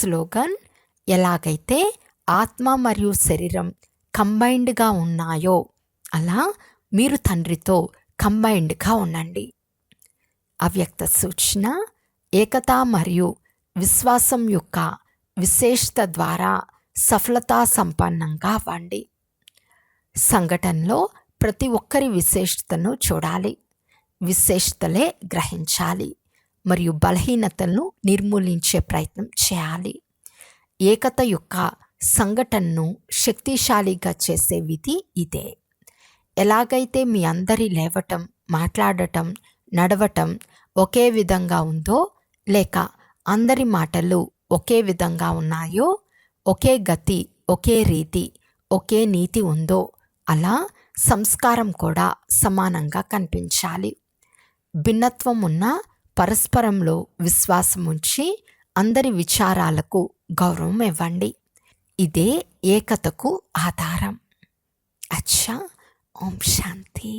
Slogan: ఎలాగైతే ఆత్మ మరియు శరీరం కంబైన్డ్గా ఉన్నాయో అలా మీరు తండ్రితో కంబైన్డ్గా ఉండండి. అవ్యక్త సూచన: ఏకత మరియు విశ్వాసం యొక్క విశేషత ద్వారా సఫలతా సంపన్నంగా అవ్వండి. సంఘటనలో ప్రతి ఒక్కరి విశేషతను చూడాలి, విశేషతలే గ్రహించాలి మరియు బలహీనతలను నిర్మూలించే ప్రయత్నం చేయాలి. ఏకత యొక్క సంఘటనను శక్తిశాలిగా చేసే విధి ఇదే. ఎలాగైతే మీ అందరి లేవటం, మాట్లాడటం, నడవటం ఒకే విధంగా ఉందో, లేక అందరి మాటలు ఒకే విధంగా ఉన్నాయో, ఒకే గతి, ఒకే రీతి, ఒకే నీతి ఉందో, అలా సంస్కారం కూడా సమానంగా కనిపించాలి. భిన్నత్వం ఉన్న పరస్పరంలో విశ్వాసం ఉంచి అందరి విచారాలకు గౌరవం ఇవ్వండి. ఇదే ఏకతకు ఆధారం. అచ్చా. ఓం శాంతి.